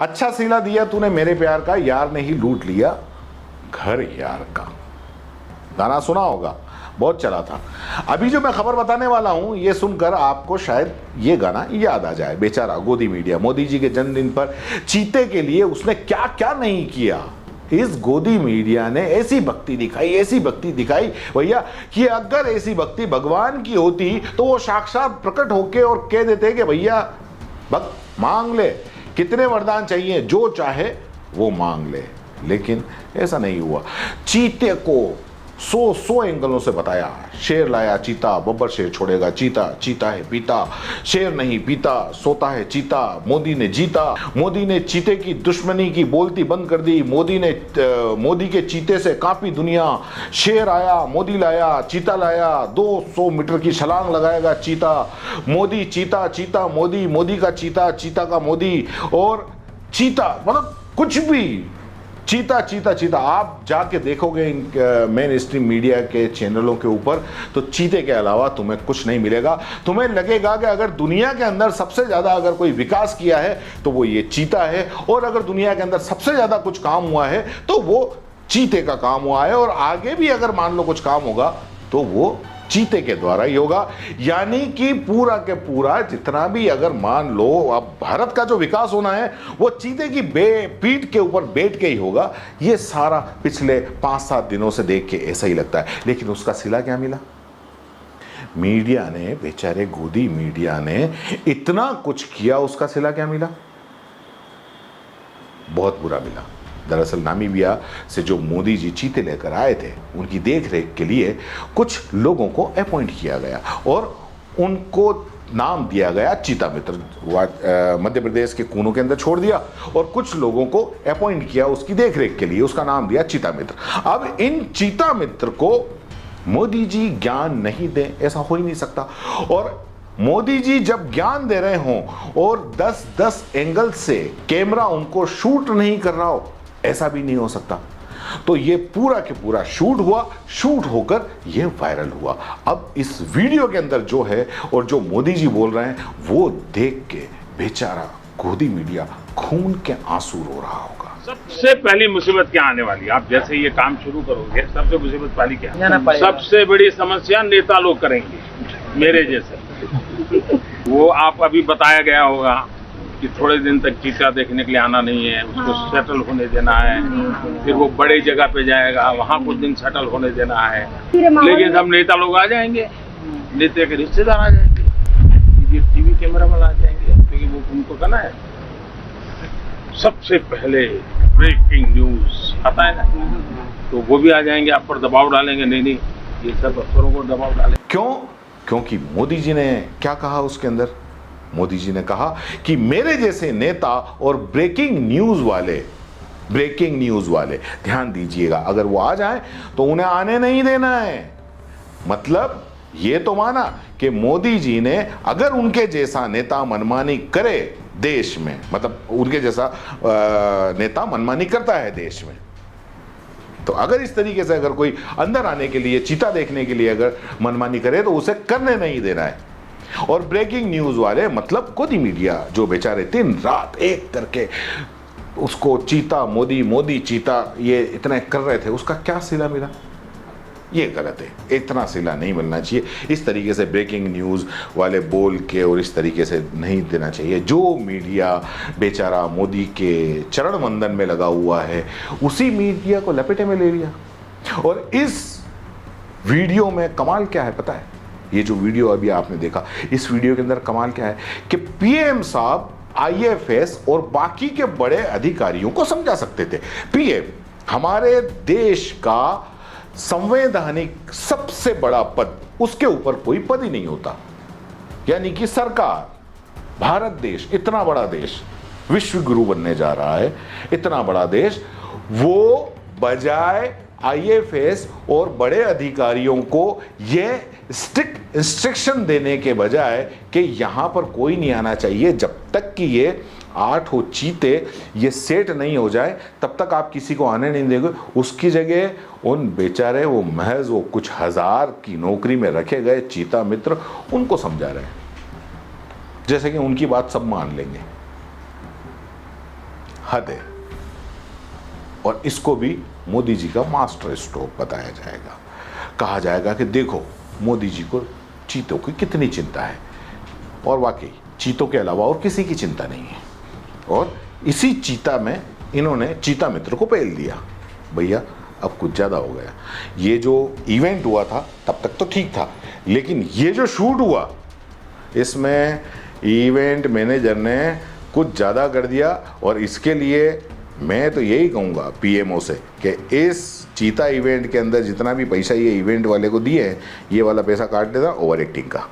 अच्छा सिला दिया तूने मेरे प्यार का, यार ने ही लूट लिया घर यार का। गाना सुना होगा, बहुत चला था। अभी जो मैं खबर बताने वाला हूं, ये सुनकर आपको शायद ये गाना याद आ जाए। बेचारा गोदी मीडिया, मोदी जी के जन्मदिन पर चीते के लिए उसने क्या क्या नहीं किया। इस गोदी मीडिया ने ऐसी भक्ति दिखाई, ऐसी भक्ति दिखाई भैया, कि अगर ऐसी भक्ति भगवान की होती तो वो साक्षात प्रकट होके और कह देते कि भैया भक्त मांग ले, कितने वरदान चाहिए, जो चाहे वो मांग ले। लेकिन ऐसा नहीं हुआ। चीते को सौ एंगलों से बताया। शेर लाया चीता, बब्बर शेर छोड़ेगा चीता, चीता है पीता, शेर नहीं पीता, सोता है चीता, मोदी ने जीता। मोदी ने चीते की दुश्मनी की बोलती बंद कर दी। मोदी के चीते से कांपी दुनिया। शेर आया, मोदी लाया, चीता लाया, 200 मीटर की छलांग लगाएगा चीता। मोदी चीता, चीता मोदी, मोदी का चीता, चीता का मोदी। और चीता मतलब कुछ भी, चीता चीता चीता। आप जाके देखोगे मेन स्ट्रीम मीडिया के चैनलों के ऊपर, तो चीते के अलावा तुम्हें कुछ नहीं मिलेगा। तुम्हें लगेगा कि अगर दुनिया के अंदर सबसे ज्यादा अगर कोई विकास किया है तो वो ये चीता है, और अगर दुनिया के अंदर सबसे ज्यादा कुछ काम हुआ है तो वो चीते का काम हुआ है। और आगे भी अगर मान लो कुछ काम होगा तो वो चीते के द्वारा ही होगा। यानी कि पूरा के पूरा जितना भी अगर मान लो अब भारत का जो विकास होना है वो चीते की पीठ के ऊपर बैठ के ही होगा। ये सारा पिछले 5-7 दिनों से देख के ऐसा ही लगता है। लेकिन उसका सिला क्या मिला? मीडिया ने, बेचारे गोदी मीडिया ने इतना कुछ किया, उसका सिला क्या मिला? बहुत बुरा मिला। दरअसल नामीबिया से जो मोदी जी चीते लेकर आए थे, उनकी देख रेख के लिए कुछ लोगों को अपॉइंट किया गया और उनको नाम दिया गया चीता मित्र। मध्य प्रदेश के कोनों के अंदर छोड़ दिया और कुछ लोगों को अपॉइंट किया उसकी देख रेख के लिए, उसका नाम दिया चीता मित्र। अब इन चीता मित्र को मोदी जी ज्ञान नहीं दें, ऐसा हो ही नहीं सकता। और मोदी जी जब ज्ञान दे रहे हों और 10-10 एंगल से कैमरा उनको शूट नहीं कर रहा हो, ऐसा भी नहीं हो सकता। तो ये पूरा के पूरा शूट हुआ, शूट होकर ये वायरल हुआ। अब इस वीडियो के अंदर जो है और जो मोदी जी बोल रहे हैं वो देख के बेचारा गोदी मीडिया खून के आंसू रो रहा होगा। सबसे पहली मुसीबत क्या आने वाली है? आप जैसे ये काम शुरू करोगे, सबसे मुसीबत पहली क्या? सबसे बड़ी समस्या नेता लोग करेंगे, मेरे जैसे। वो आप अभी बताया गया होगा कि थोड़े दिन तक चीता देखने के लिए आना नहीं है, उसको सेटल होने देना है, फिर वो बड़ी जगह पे जाएगा, वहाँ कुछ दिन सेटल होने देना है। लेकिन सब नेता लोग आ जाएंगे, नेता के रिश्तेदार आ जाएंगे, ये टीवी कैमरा वाला आ जाएंगे, क्योंकि वो उनको करना है। सबसे पहले ब्रेकिंग न्यूज आता है ना, तो वो भी आ जाएंगे, आप पर दबाव डालेंगे। नहीं, ये सब अफसरों को दबाव डालेंगे। क्यों? क्योंकि मोदी जी ने क्या कहा उसके अंदर? मोदी जी ने कहा कि मेरे जैसे नेता और ब्रेकिंग न्यूज वाले ध्यान दीजिएगा, अगर वो आ जाएं तो उन्हें आने नहीं देना है। मतलब ये तो माना कि मोदी जी ने अगर उनके जैसा नेता मनमानी करे देश में, मतलब उनके जैसा नेता मनमानी करता है देश में, तो अगर इस तरीके से अगर कोई अंदर आने के लिए, चीता देखने के लिए अगर मनमानी करे तो उसे करने नहीं देना है। और ब्रेकिंग न्यूज वाले मतलब गोदी मीडिया, जो बेचारे दिन रात एक करके उसको चीता मोदी, मोदी चीता ये इतने कर रहे थे, उसका क्या सिला मिला? ये गलत है, इतना सिला नहीं मिलना चाहिए। इस तरीके से ब्रेकिंग न्यूज वाले बोल के और इस तरीके से नहीं देना चाहिए। जो मीडिया बेचारा मोदी के चरण वंदन में लगा हुआ है, उसी मीडिया को लपेटे में ले लिया। और इस वीडियो में कमाल क्या है पता है? ये जो वीडियो अभी आपने देखा, इस वीडियो के अंदर कमाल क्या है कि पीएम साहब आईएफएस और बाकी के बड़े अधिकारियों को समझा सकते थे। पीएम हमारे देश का संवैधानिक सबसे बड़ा पद, उसके ऊपर कोई पद ही नहीं होता। यानी कि सरकार, भारत देश, इतना बड़ा देश, विश्व गुरु बनने जा रहा है, इतना बड़ा देश, वो बजाय आईएफएस और बड़े अधिकारियों को यह स्ट्रिक्ट इंस्ट्रक्शन देने के बजाय कि यहां पर कोई नहीं आना चाहिए जब तक कि ये 8 चीते ये सेट नहीं हो जाए, तब तक आप किसी को आने नहीं देंगे। उसकी जगह उन बेचारे वो महज वो कुछ हजार की नौकरी में रखे गए चीता मित्र, उनको समझा रहे हैं जैसे कि उनकी बात सब मान लेंगे। हद है। और इसको भी मोदी जी का मास्टर स्ट्रोक बताया जाएगा। कहा जाएगा कि देखो मोदी जी को चीतों की कितनी चिंता है, और वाकई चीतों के अलावा और किसी की चिंता नहीं है। और इसी चीता में इन्होंने चीता मित्र को पेल दिया। भैया अब कुछ ज़्यादा हो गया। ये जो इवेंट हुआ था तब तक तो ठीक था, लेकिन ये जो शूट हुआ इसमें इवेंट मैनेजर ने कुछ ज़्यादा कर दिया। और इसके लिए मैं तो यही कहूँगा पीएमओ से कि इस चीता इवेंट के अंदर जितना भी पैसा ये इवेंट वाले को दिए हैं, ये वाला पैसा काट देता ओवर एक्टिंग का।